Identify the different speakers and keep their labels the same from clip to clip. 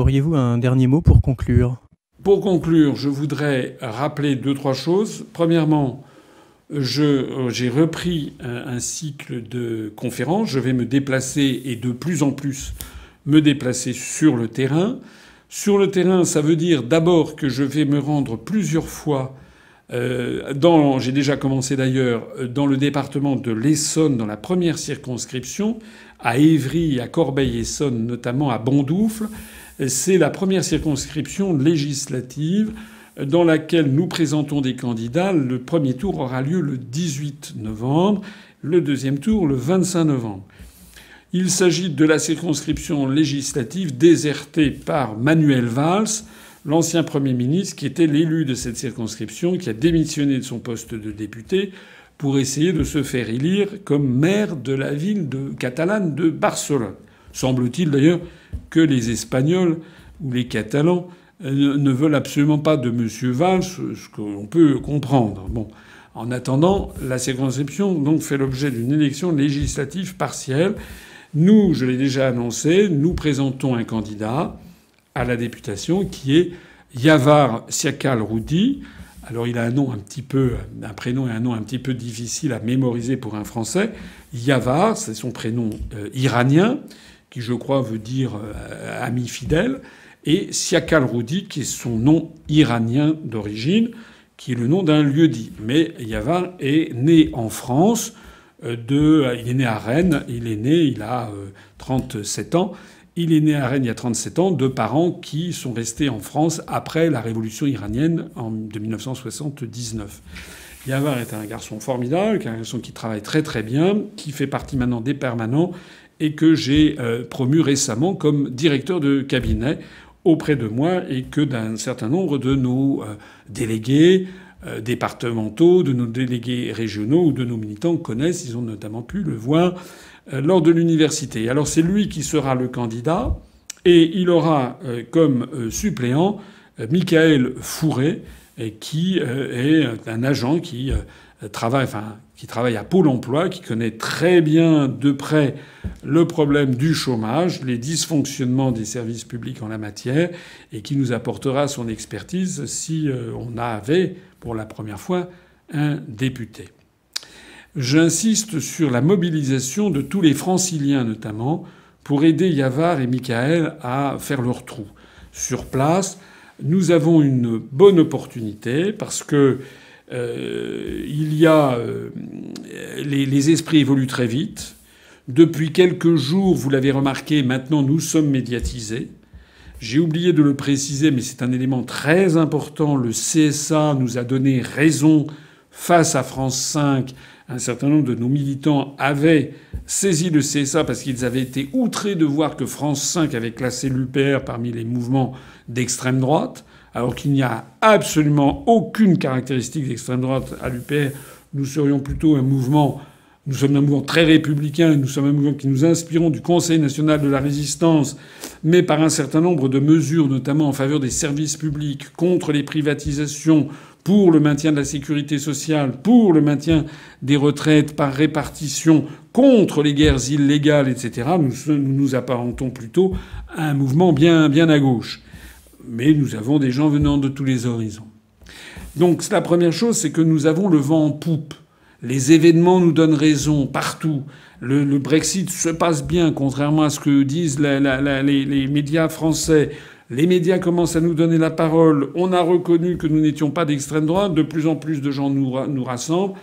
Speaker 1: Auriez-vous un dernier mot pour conclure?
Speaker 2: Pour conclure, je voudrais rappeler deux, trois choses. Premièrement, j'ai repris un cycle de conférences. Je vais me déplacer et de plus en plus me déplacer sur le terrain. Sur le terrain, ça veut dire d'abord que je vais me rendre plusieurs fois j'ai déjà commencé d'ailleurs dans le département de l'Essonne, dans la première circonscription, à Évry, à Corbeil-Essonnes, notamment à Bondoufle. C'est la première circonscription législative dans laquelle nous présentons des candidats. Le premier tour aura lieu le 18 novembre, le deuxième tour le 25 novembre. Il s'agit de la circonscription législative désertée par Manuel Valls, l'ancien Premier ministre, qui était l'élu de cette circonscription, qui a démissionné de son poste de député pour essayer de se faire élire comme maire de la ville catalane de Barcelone. Semble-t-il d'ailleurs que les Espagnols ou les Catalans ne veulent absolument pas de M. Valls, ce qu'on peut comprendre. Bon. En attendant, la circonscription donc fait l'objet d'une élection législative partielle. Nous, je l'ai déjà annoncé, nous présentons un candidat à la députation qui est Yavar Siakal-Roudi. Alors il a un prénom et un nom un petit peu difficile à mémoriser pour un Français. Yavar, c'est son prénom iranien, qui je crois veut dire ami fidèle, et Siakal-Roudi, qui est son nom iranien d'origine, qui est le nom d'un lieu-dit. Mais Yavar est né en France. Il est né à Rennes. Il a 37 ans. Il est né à Rennes il y a 37 ans, de parents qui sont restés en France après la révolution iranienne de 1979. Yavar est un garçon formidable, un garçon qui travaille très très bien, qui fait partie maintenant des permanents et que j'ai promu récemment comme directeur de cabinet auprès de moi et que d'un certain nombre de nos délégués départementaux, de nos délégués régionaux ou de nos militants connaissent. Ils ont notamment pu le voir lors de l'université. Alors c'est lui qui sera le candidat et il aura comme suppléant Michael Fourré, qui est un agent qui travaille à Pôle emploi, qui connaît très bien de près le problème du chômage, les dysfonctionnements des services publics en la matière, et qui nous apportera son expertise si on avait pour la première fois un député. J'insiste sur la mobilisation de tous les franciliens notamment pour aider Yavar et Michael à faire leur trou. Sur place, nous avons une bonne opportunité parce que les esprits évoluent très vite. Depuis quelques jours, vous l'avez remarqué, maintenant nous sommes médiatisés. J'ai oublié de le préciser, mais c'est un élément très important. Le CSA nous a donné raison face à France 5. Un certain nombre de nos militants avaient saisi le CSA parce qu'ils avaient été outrés de voir que France 5 avait classé l'UPR parmi les mouvements d'extrême droite, alors qu'il n'y a absolument aucune caractéristique d'extrême droite à l'UPR. Nous serions plutôt nous sommes un mouvement très républicain, nous sommes un mouvement qui nous inspirons du Conseil national de la résistance, mais par un certain nombre de mesures, notamment en faveur des services publics, contre les privatisations, pour le maintien de la sécurité sociale, pour le maintien des retraites par répartition, contre les guerres illégales, etc. Nous nous apparentons plutôt à un mouvement bien à gauche. Mais nous avons des gens venant de tous les horizons. Donc la première chose, c'est que nous avons le vent en poupe. Les événements nous donnent raison partout. Le Brexit se passe bien, contrairement à ce que disent les médias français. Les médias commencent à nous donner la parole. On a reconnu que nous n'étions pas d'extrême droite. De plus en plus de gens nous rassemblent.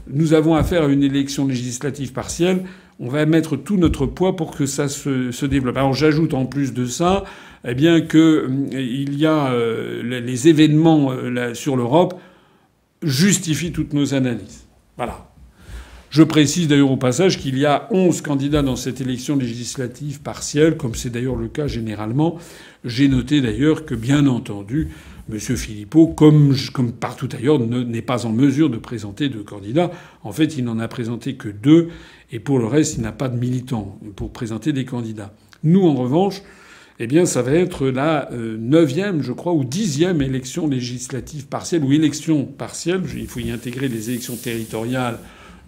Speaker 2: Nous avons affaire à une élection législative partielle. On va mettre tout notre poids pour que ça se développe. Alors j'ajoute en plus de ça, eh bien que il y a les événements sur l'Europe justifient toutes nos analyses. Voilà. Je précise d'ailleurs au passage qu'il y a 11 candidats dans cette élection législative partielle, comme c'est d'ailleurs le cas généralement. J'ai noté d'ailleurs que, bien entendu, M. Philippot, comme partout ailleurs, n'est pas en mesure de présenter de candidats. En fait, il n'en a présenté que 2, et pour le reste, il n'a pas de militants pour présenter des candidats. Nous, en revanche, eh bien, ça va être la 9e, je crois, ou 10e élection législative partielle, ou élection partielle. Il faut y intégrer les élections territoriales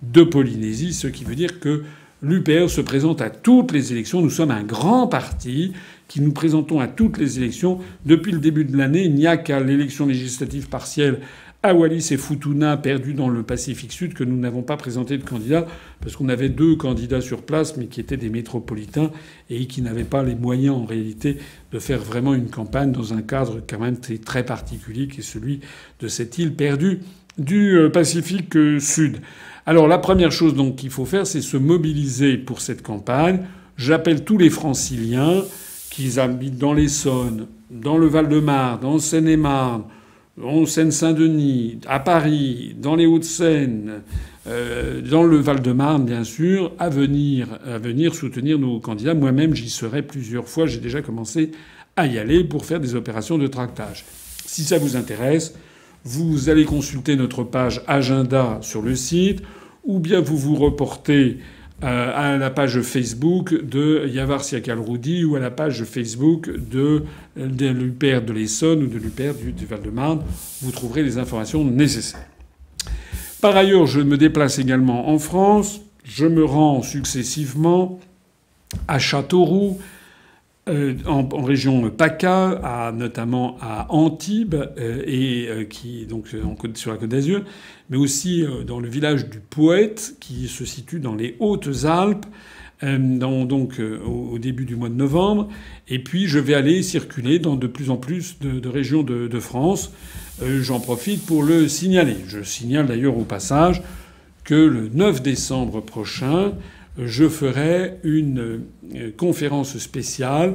Speaker 2: de Polynésie, ce qui veut dire que l'UPR se présente à toutes les élections. Nous sommes un grand parti qui nous présentons à toutes les élections. Depuis le début de l'année, il n'y a qu'à l'élection législative partielle à Wallis et Futuna, perdu dans le Pacifique Sud, que nous n'avons pas présenté de candidat, parce qu'on avait 2 candidats sur place, mais qui étaient des métropolitains et qui n'avaient pas les moyens, en réalité, de faire vraiment une campagne dans un cadre quand même très particulier, qui est celui de cette île perdue du Pacifique Sud. Alors la première chose donc qu'il faut faire, c'est se mobiliser pour cette campagne. J'appelle tous les Franciliens qui habitent dans l'Essonne, dans le Val-de-Marne, dans Seine-et-Marne, en Seine-Saint-Denis, à Paris, dans les Hauts-de-Seine, dans le Val-de-Marne, bien sûr, à venir soutenir nos candidats. Moi-même, j'y serai plusieurs fois. J'ai déjà commencé à y aller pour faire des opérations de tractage. Si ça vous intéresse, vous allez consulter notre page agenda sur le site, ou bien vous vous reportez à la page Facebook de Yavar Siakal-Roudi ou à la page Facebook de l'UPR de l'Essonne ou de l'UPR du Val-de-Marne. Vous trouverez les informations nécessaires. Par ailleurs, je me déplace également en France. Je me rends successivement à Châteauroux, en région PACA, notamment à Antibes, sur la Côte d'Azur, mais aussi dans le village du Poète, qui se situe dans les Hautes-Alpes, au début du mois de novembre. Et puis je vais aller circuler dans de plus en plus de régions de France. J'en profite pour le signaler. Je signale d'ailleurs au passage que le 9 décembre prochain, je ferai une conférence spéciale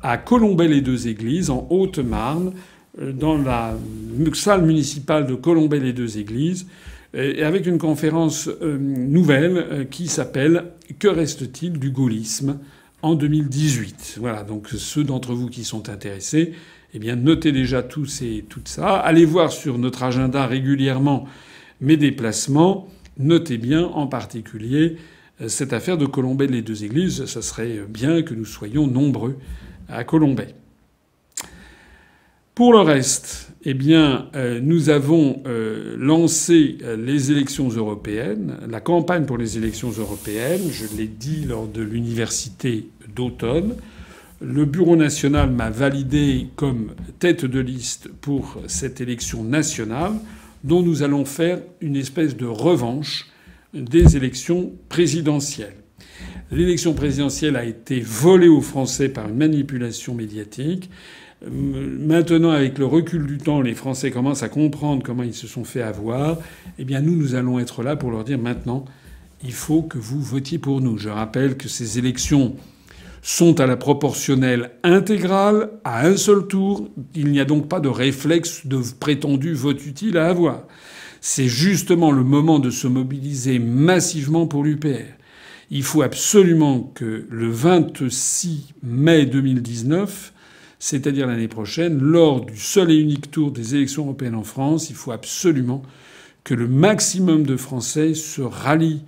Speaker 2: à Colombey-les-Deux-Églises, en Haute-Marne, dans la salle municipale de Colombey-les-Deux-Églises, avec une conférence nouvelle qui s'appelle « Que reste-t-il du gaullisme en 2018 ?» Voilà, donc ceux d'entre vous qui sont intéressés, eh bien notez déjà tout ça. Allez voir sur notre agenda régulièrement mes déplacements. Notez bien en particulier cette affaire de Colombey-les-Deux-Églises. Ça serait bien que nous soyons nombreux à Colombey. Pour le reste, eh bien, nous avons lancé les élections européennes, la campagne pour les élections européennes. Je l'ai dit lors de l'université d'automne. Le Bureau national m'a validé comme tête de liste pour cette élection nationale, dont nous allons faire une espèce de revanche des élections présidentielles. L'élection présidentielle a été volée aux Français par une manipulation médiatique. Maintenant, avec le recul du temps, les Français commencent à comprendre comment ils se sont fait avoir. Eh bien, nous allons être là pour leur dire maintenant, il faut que vous votiez pour nous. Je rappelle que ces élections sont à la proportionnelle intégrale, à un seul tour. Il n'y a donc pas de réflexe de prétendu vote utile à avoir. C'est justement le moment de se mobiliser massivement pour l'UPR. Il faut absolument que le 26 mai 2019, c'est-à-dire l'année prochaine, lors du seul et unique tour des élections européennes en France, il faut absolument que le maximum de Français se rallient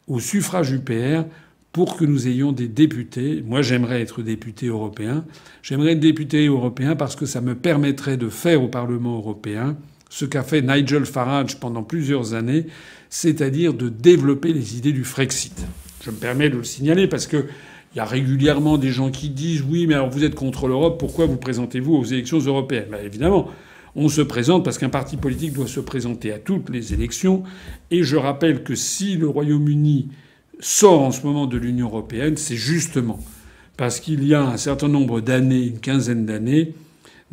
Speaker 2: au suffrage UPR pour que nous ayons des députés. Moi, j'aimerais être député européen. J'aimerais être député européen parce que ça me permettrait de faire au Parlement européen ce qu'a fait Nigel Farage pendant plusieurs années, c'est-à-dire de développer les idées du Frexit. Je me permets de le signaler parce que il y a régulièrement des gens qui disent « Oui, mais alors vous êtes contre l'Europe, pourquoi vous présentez-vous aux élections européennes ?» Ben évidemment, on se présente parce qu'un parti politique doit se présenter à toutes les élections. Et je rappelle que si le Royaume-Uni sort en ce moment de l'Union européenne, c'est justement parce qu'il y a un certain nombre d'années, une quinzaine d'années,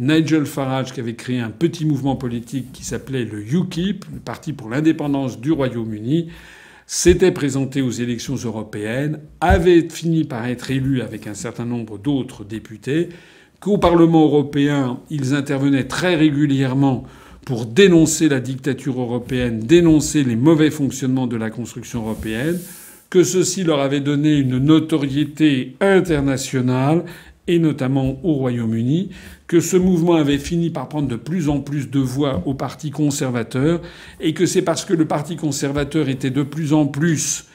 Speaker 2: Nigel Farage, qui avait créé un petit mouvement politique qui s'appelait le UKIP, le Parti pour l'indépendance du Royaume-Uni, s'était présenté aux élections européennes, avait fini par être élu avec un certain nombre d'autres députés, qu'au Parlement européen, ils intervenaient très régulièrement pour dénoncer la dictature européenne, dénoncer les mauvais fonctionnements de la construction européenne, que ceci leur avait donné une notoriété internationale, et notamment au Royaume-Uni, que ce mouvement avait fini par prendre de plus en plus de voix au Parti conservateur, et que c'est parce que le Parti conservateur était de plus en plus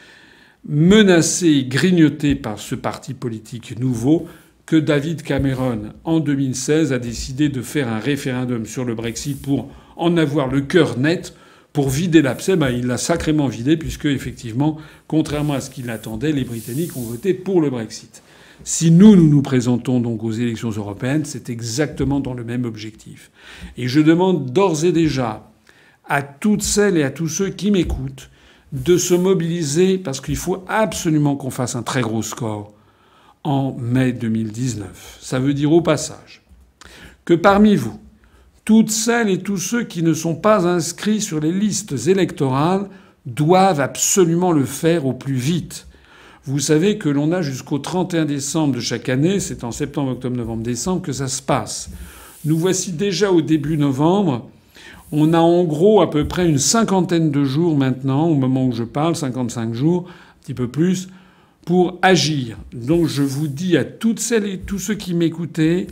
Speaker 2: menacé, grignoté par ce parti politique nouveau, que David Cameron, en 2016, a décidé de faire un référendum sur le Brexit pour en avoir le cœur net, pour vider l'abcès. Ben, il l'a sacrément vidé, puisque, effectivement, contrairement à ce qu'il attendait, les Britanniques ont voté pour le Brexit. Si nous nous présentons donc aux élections européennes, c'est exactement dans le même objectif. Et je demande d'ores et déjà à toutes celles et à tous ceux qui m'écoutent de se mobiliser parce qu'il faut absolument qu'on fasse un très gros score en mai 2019. Ça veut dire au passage que parmi vous, toutes celles et tous ceux qui ne sont pas inscrits sur les listes électorales doivent absolument le faire au plus vite. Vous savez que l'on a jusqu'au 31 décembre de chaque année, c'est en septembre, octobre, novembre, décembre que ça se passe. Nous voici déjà au début novembre. On a en gros à peu près une cinquantaine de jours maintenant, au moment où je parle, 55 jours, un petit peu plus, pour agir. Donc je vous dis à toutes celles et tous ceux qui m'écoutaient,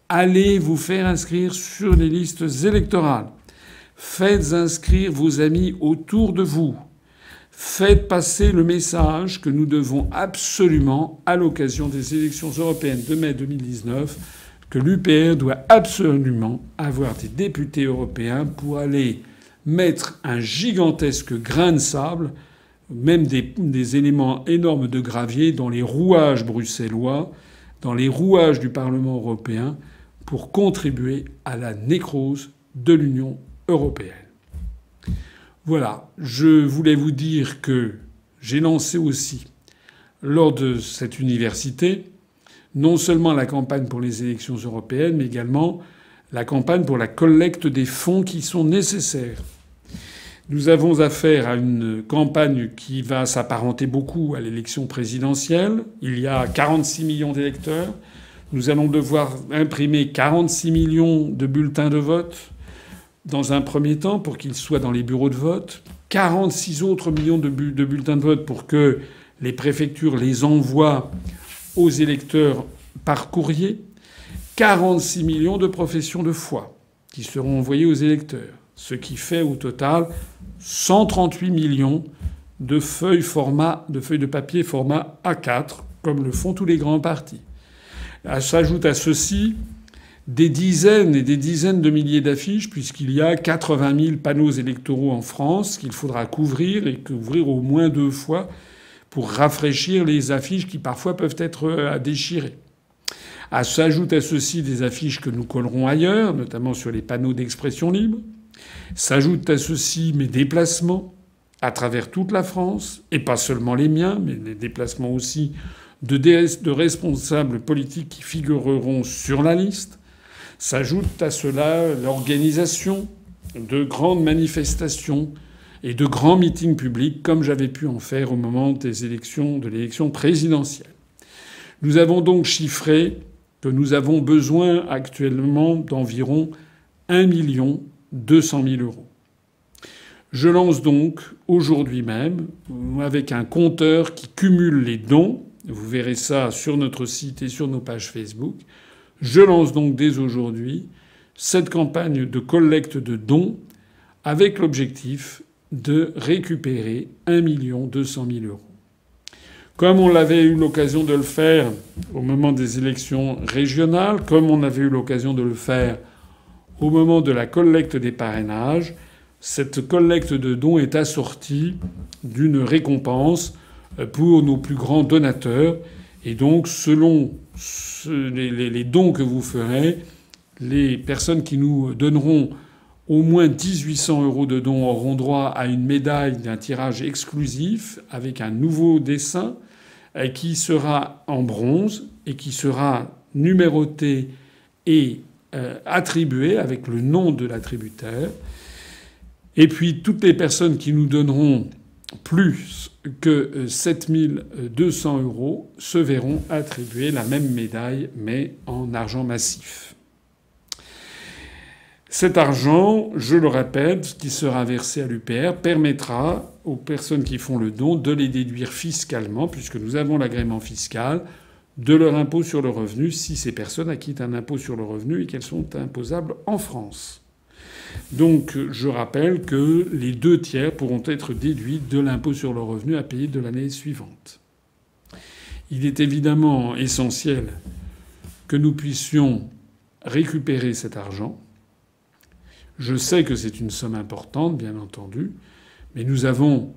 Speaker 2: allez vous faire inscrire sur les listes électorales. Faites inscrire vos amis autour de vous. Faites passer le message que nous devons absolument, à l'occasion des élections européennes de mai 2019, que l'UPR doit absolument avoir des députés européens pour aller mettre un gigantesque grain de sable, même des éléments énormes de gravier dans les rouages bruxellois, dans les rouages du Parlement européen, pour contribuer à la nécrose de l'Union européenne. Voilà, je voulais vous dire que j'ai lancé aussi, lors de cette université, non seulement la campagne pour les élections européennes, mais également la campagne pour la collecte des fonds qui sont nécessaires. Nous avons affaire à une campagne qui va s'apparenter beaucoup à l'élection présidentielle. Il y a 46 millions d'électeurs. Nous allons devoir imprimer 46 millions de bulletins de vote dans un premier temps pour qu'ils soient dans les bureaux de vote. 46 autres millions de bulletins de vote pour que les préfectures les envoient aux électeurs par courrier. 46 millions de professions de foi qui seront envoyées aux électeurs. Ce qui fait au total 138 millions de feuilles de papier format A4, comme le font tous les grands partis. S'ajoutent à ceci des dizaines et des dizaines de milliers d'affiches, puisqu'il y a 80 000 panneaux électoraux en France qu'il faudra couvrir et couvrir au moins 2 fois pour rafraîchir les affiches qui parfois peuvent être à déchirer. S'ajoutent à ceci des affiches que nous collerons ailleurs, notamment sur les panneaux d'expression libre. S'ajoutent à ceci mes déplacements à travers toute la France, et pas seulement les miens, mais les déplacements aussi de responsables politiques qui figureront sur la liste. S'ajoute à cela l'organisation de grandes manifestations et de grands meetings publics, comme j'avais pu en faire au moment de l'élection présidentielle. Nous avons donc chiffré que nous avons besoin actuellement d'environ 1 200 000 euros. Je lance donc aujourd'hui même, avec un compteur qui cumule les dons, vous verrez ça sur notre site et sur nos pages Facebook, je lance donc dès aujourd'hui cette campagne de collecte de dons avec l'objectif de récupérer 1 200 000 euros. Comme on l'avait eu l'occasion de le faire au moment des élections régionales, comme on avait eu l'occasion de le faire au moment de la collecte des parrainages, cette collecte de dons est assortie d'une récompense pour nos plus grands donateurs. Et donc, selon les dons que vous ferez, les personnes qui nous donneront au moins 1 800 euros de dons auront droit à une médaille d'un tirage exclusif avec un nouveau dessin qui sera en bronze et qui sera numéroté et attribué avec le nom de l'attributaire. Et puis toutes les personnes qui nous donneront plus que 7 200 euros se verront attribuer la même médaille, mais en argent massif. Cet argent, je le répète, qui sera versé à l'UPR, permettra aux personnes qui font le don de les déduire fiscalement, puisque nous avons l'agrément fiscal, de leur impôt sur le revenu, si ces personnes acquittent un impôt sur le revenu et qu'elles sont imposables en France. Donc je rappelle que les 2 tiers pourront être déduits de l'impôt sur le revenu à payer de l'année suivante. Il est évidemment essentiel que nous puissions récupérer cet argent. Je sais que c'est une somme importante, bien entendu, mais nous avons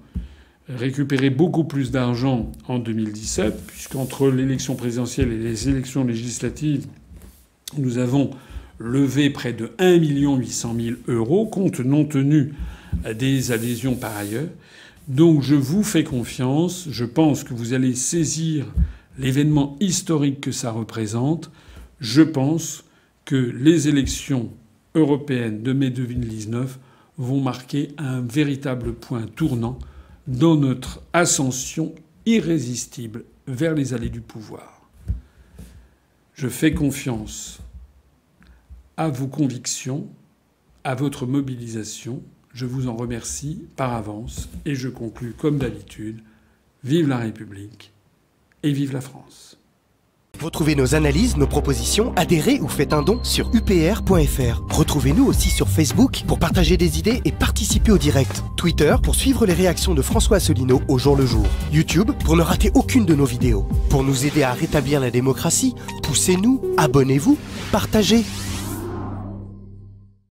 Speaker 2: récupérer beaucoup plus d'argent en 2017, puisqu'entre l'élection présidentielle et les élections législatives, nous avons levé près de 1 800 000 €, compte non tenu des adhésions par ailleurs. Donc je vous fais confiance. Je pense que vous allez saisir l'événement historique que ça représente. Je pense que les élections européennes de mai 2019 vont marquer un véritable point tournant dans notre ascension irrésistible vers les allées du pouvoir. Je fais confiance à vos convictions, à votre mobilisation. Je vous en remercie par avance et je conclus comme d'habitude. Vive la République et vive la France.
Speaker 3: Retrouvez nos analyses, nos propositions, adhérez ou faites un don sur upr.fr. Retrouvez-nous aussi sur Facebook pour partager des idées et participer au direct. Twitter pour suivre les réactions de François Asselineau au jour le jour. YouTube pour ne rater aucune de nos vidéos. Pour nous aider à rétablir la démocratie, poussez-nous, abonnez-vous, partagez.